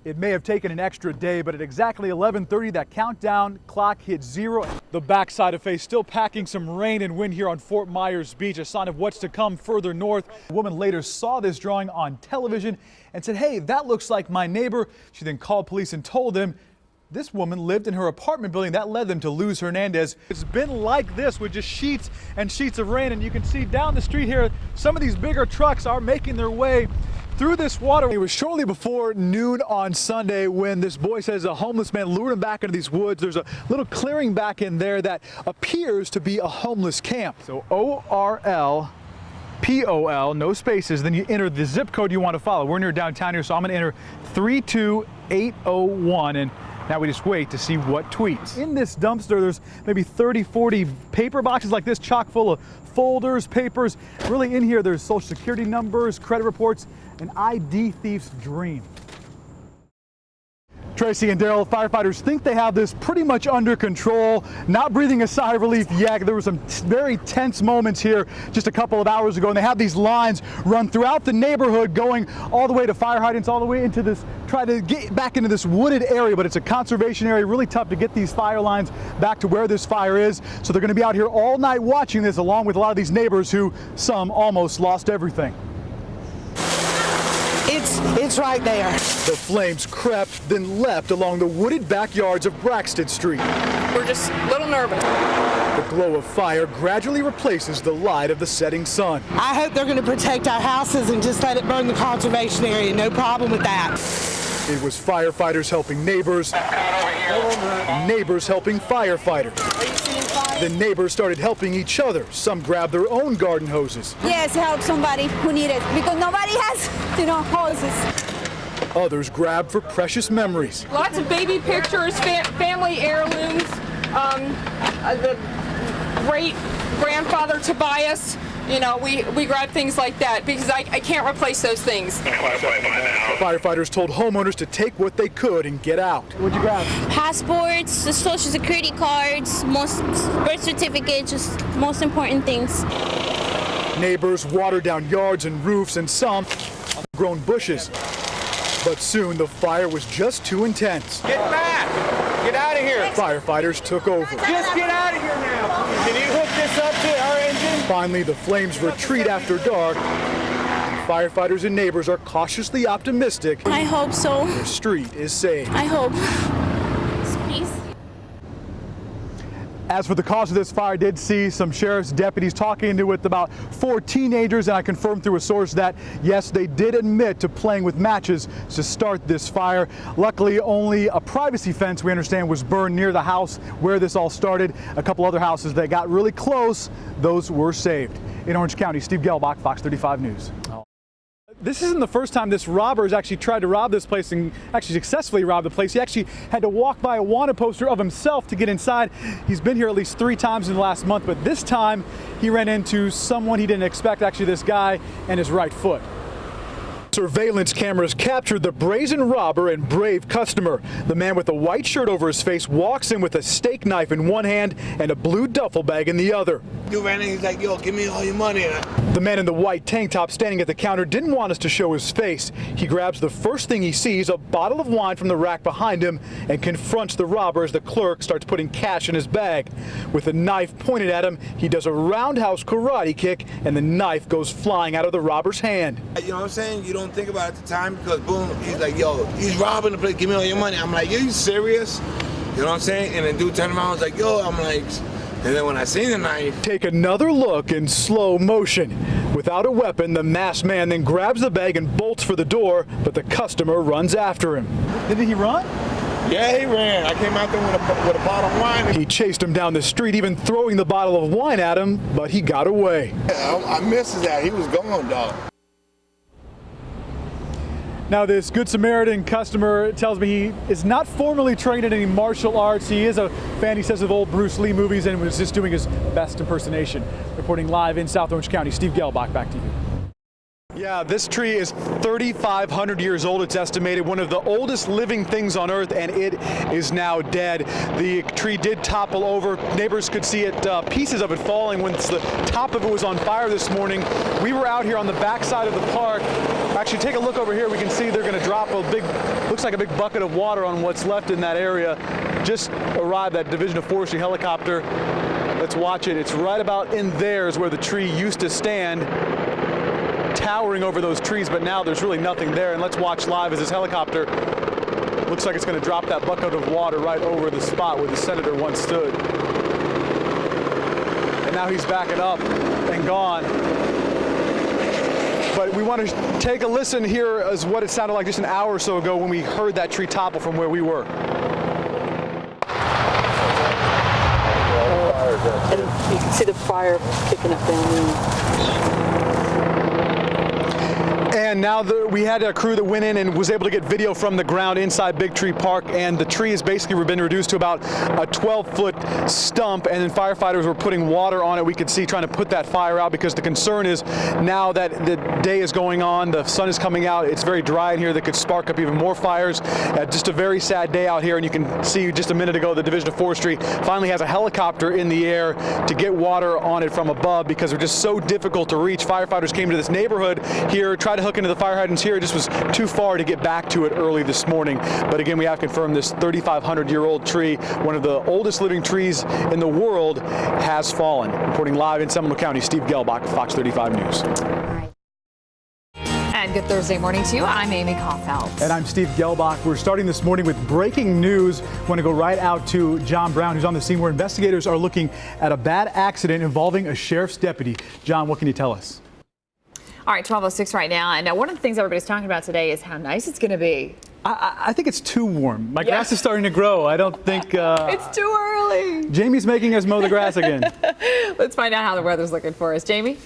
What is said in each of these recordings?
It may have taken an extra day, but at exactly 11:30, that countdown clock hit zero. The backside of Faye still packing some rain and wind here on Fort Myers Beach, a sign of what's to come further north. A woman later saw this drawing on television and said, "Hey, that looks like my neighbor." She then called police and told them this woman lived in her apartment building. That led them to Luz Hernandez. It's been like this with just sheets and sheets of rain, and you can see down the street here, some of these bigger trucks are making their way through this water. It was shortly before noon on Sunday when this boy says a homeless man lured him back into these woods. There's a little clearing back in there that appears to be a homeless camp. So ORLPOL, no spaces, then you enter the zip code you want to follow. We're near downtown here, so I'm going to enter 32801, and now we just wait to see what tweets. In this dumpster, there's maybe 30, 40 paper boxes like this, chock full of folders, papers. Really in here, there's social security numbers, credit reports, an ID thief's dream. Tracy and Daryl, firefighters think they have this pretty much under control. Not breathing a sigh of relief yet. There were some very tense moments here just a couple of hours ago, and they have these lines run throughout the neighborhood going all the way to fire hydrants, all the way into this, try to get back into this wooded area, but it's a conservation area, really tough to get these fire lines back to where this fire is. So they're going to be out here all night watching this, along with a lot of these neighbors who some almost lost everything. It's right there. The flames crept, then leapt along the wooded backyards of Braxton Street. We're just a little nervous. The glow of fire gradually replaces the light of the setting sun. I hope they're going to protect our houses and just let it burn the conservation area. No problem with that. It was firefighters helping neighbors, neighbors helping firefighters. The neighbors started helping each other. Some grabbed their own garden hoses. Yes, help somebody who needs it, because nobody has, hoses. Others grabbed for precious memories. Lots of baby pictures, family heirlooms, the great grandfather Tobias. We grab things like that because I can't replace those things. Firefighters told homeowners to take what they could and get out. What'd you grab? Passports, the social security cards, most birth certificates, just most important things. Neighbors watered down yards and roofs and some grown bushes. But soon the fire was just too intense. Get back! Get out of here! Firefighters took over. Just get out of here now! Can you hook this up to our engine? Finally, the flames retreat after dark. Firefighters and neighbors are cautiously optimistic. I hope so. Their street is safe. I hope. Please. As for the cause of this fire, I did see some sheriff's deputies talking with about 4 teenagers, and I confirmed through a source that, yes, they did admit to playing with matches to start this fire. Luckily, only a privacy fence, we understand, was burned near the house where this all started. A couple other houses that got really close, those were saved. In Orange County, Steve Gehlbach, Fox 35 News. This isn't the first time this robber has actually tried to rob this place and actually successfully robbed the place. He actually had to walk by a wanted poster of himself to get inside. He's been here at least 3 times in the last month, but this time he ran into someone he didn't expect, actually this guy and his right foot. Surveillance cameras captured the brazen robber and brave customer. The man with a white shirt over his face walks in with a steak knife in one hand and a blue duffel bag in the other. You ran in, he's like, yo, give me all your money. The man in the white tank top standing at the counter didn't want us to show his face. He grabs the first thing he sees, a bottle of wine from the rack behind him, and confronts the robber as the clerk starts putting cash in his bag. With a knife pointed at him, he does a roundhouse karate kick, and the knife goes flying out of the robber's hand. You know what I'm saying? You don't think about it at the time because, boom, he's like, yo, he's robbing the place, give me all your money. I'm like, yo, you serious? You know what I'm saying? And then dude turned around, I was like, yo, I'm like, and then when I seen the knife. Take another look in slow motion. Without a weapon, the masked man then grabs the bag and bolts for the door, but the customer runs after him. Did he run? Yeah, he ran. I came out there with a bottle of wine. He chased him down the street, even throwing the bottle of wine at him, but he got away. Yeah, I missed that. He was gone, dog. Now, this Good Samaritan customer tells me he is not formally trained in any martial arts. He is a fan, he says, of old Bruce Lee movies and was just doing his best impersonation. Reporting live in South Orange County, Steve Gehlbach, back to you. Yeah, this tree is 3,500 years old, it's estimated, one of the oldest living things on Earth, and it is now dead. The tree did topple over. Neighbors could see it, pieces of it falling once the top of it was on fire this morning. We were out here on the backside of the park. Actually, take a look over here. We can see they're going to drop a big, looks like a big bucket of water on what's left in that area. Just arrived that Division of Forestry helicopter. Let's watch it. It's right about in there is where the tree used to stand, towering over those trees, but now there's really nothing there. And let's watch live as this helicopter looks like it's going to drop that bucket of water right over the spot where the senator once stood. And now he's backing up and gone. But we want to take a listen here as what it sounded like just an hour or so ago when we heard that tree topple from where we were. And you can see the fire kicking up down there. And now we had a crew that went in and was able to get video from the ground inside Big Tree Park, and the tree has basically been reduced to about a 12-foot stump, and then firefighters were putting water on it. We could see trying to put that fire out because the concern is now that the day is going on, the sun is coming out, it's very dry in here, that could spark up even more fires. Just a very sad day out here, and you can see just a minute ago the Division of Forestry finally has a helicopter in the air to get water on it from above because they're just so difficult to reach. Firefighters came to this neighborhood here, tried to hook into the fire hydrants here. It just was too far to get back to it early this morning. But again, we have confirmed this 3,500-year-old tree, one of the oldest living trees in the world, has fallen. Reporting live in Seminole County, Steve Gehlbach, Fox 35 News. And good Thursday morning to you. I'm Amy Kaufeld. And I'm Steve Gehlbach. We're starting this morning with breaking news. Want to go right out to John Brown, who's on the scene where investigators are looking at a bad accident involving a sheriff's deputy. John, what can you tell us? All right, 12:06 right now. And one of the things everybody's talking about today is how nice it's going to be. I think it's too warm. My grass is starting to grow. I don't think... it's too early. Jamie's making us mow the grass again. Let's find out how the weather's looking for us. Jamie?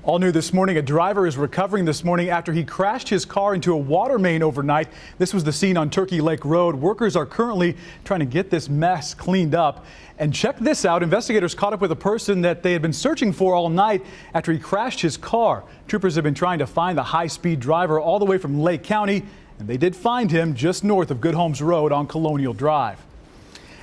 All new this morning, a driver is recovering this morning after he crashed his car into a water main overnight. This was the scene on Turkey Lake Road. Workers are currently trying to get this mess cleaned up. And check this out. Investigators caught up with a person that they had been searching for all night after he crashed his car. Troopers have been trying to find the high-speed driver all the way from Lake County, and they did find him just north of Good Homes Road on Colonial Drive.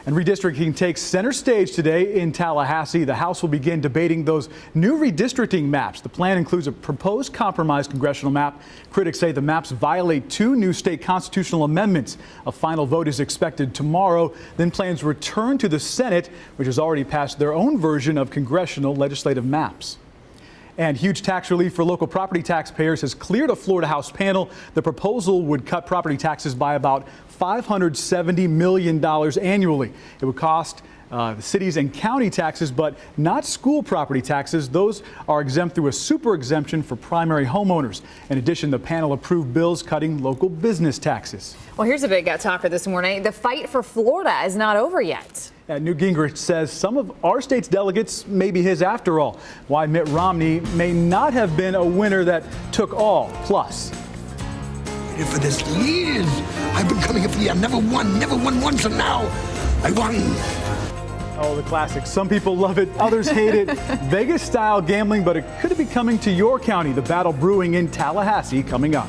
And redistricting takes center stage today in Tallahassee. The House will begin debating those new redistricting maps. The plan includes a proposed compromise congressional map. Critics say the maps violate two new state constitutional amendments. A final vote is expected tomorrow. Then plans return to the Senate, which has already passed their own version of congressional legislative maps. And huge tax relief for local property taxpayers has cleared a Florida House panel. The proposal would cut property taxes by about $570 million annually. It would cost the cities and county taxes, but not school property taxes. Those are exempt through a super exemption for primary homeowners. In addition, the panel approved bills cutting local business taxes. Well, here's a big talker this morning. The fight for Florida is not over yet. Newt Gingrich says some of our state's delegates may be his after all. Why Mitt Romney may not have been a winner that took all. Plus, for this years, I've been coming here for the year. Never won once, and now I won. Oh, the classic. Some people love it, others hate it. Vegas-style gambling, but it could be coming to your county. The battle brewing in Tallahassee coming up.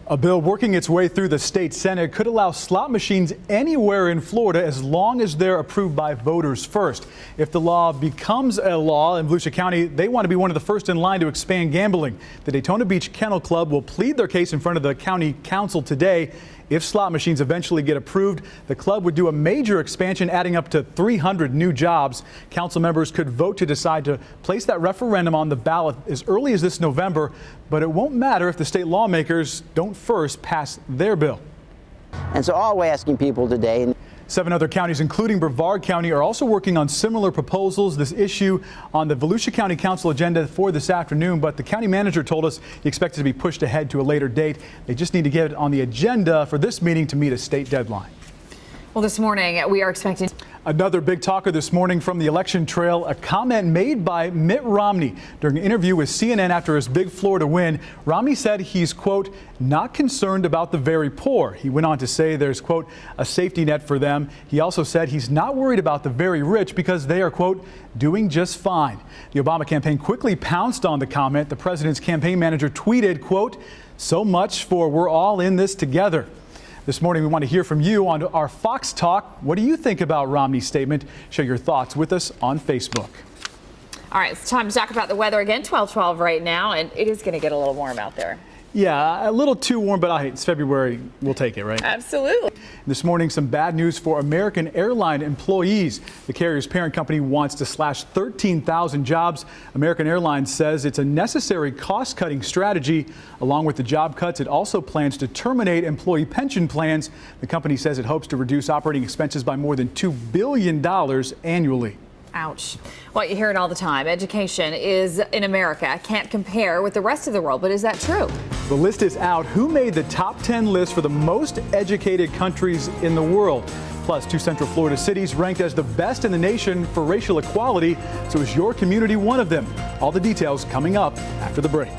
A bill working its way through the state Senate could allow slot machines anywhere in Florida as long as they're approved by voters first. If the law becomes a law in Volusia County, they want to be one of the first in line to expand gambling. The Daytona Beach Kennel Club will plead their case in front of the county council today. If slot machines eventually get approved, the club would do a major expansion, adding up to 300 new jobs. Council members could vote to decide to place that referendum on the ballot as early as this November, but it won't matter if the state lawmakers don't first pass their bill. And so all we're asking people today. 7 other counties, including Brevard County, are also working on similar proposals. This issue on the Volusia County Council agenda for this afternoon, but the county manager told us he expects it to be pushed ahead to a later date. They just need to get it on the agenda for this meeting to meet a state deadline. Well, this morning we are expecting Another big talker this morning from the election trail, a comment made by Mitt Romney during an interview with CNN after his big Florida win. Romney said he's, quote, not concerned about the very poor. He went on to say there's, quote, a safety net for them. He also said he's not worried about the very rich because they are, quote, doing just fine. The Obama campaign quickly pounced on the comment. The president's campaign manager tweeted, quote, so much for we're all in this together. This morning, we want to hear from you on our Fox Talk. What do you think about Romney's statement? Share your thoughts with us on Facebook. All right, it's time to talk about the weather again. 12:12 right now, and it is going to get a little warm out there. Yeah, a little too warm, but it's February. We'll take it, right? Absolutely. This morning, some bad news for American airline employees. The carrier's parent company wants to slash 13,000 jobs. American Airlines says it's a necessary cost-cutting strategy. Along with the job cuts, it also plans to terminate employee pension plans. The company says it hopes to reduce operating expenses by more than $2 billion annually. Ouch. Well, you hear it all the time. Education is in America can't compare with the rest of the world, but is that true? The list is out. Who made the top 10 list for the most educated countries in the world? Plus, 2 Central Florida cities ranked as the best in the nation for racial equality. So is your community one of them? All the details coming up after the break.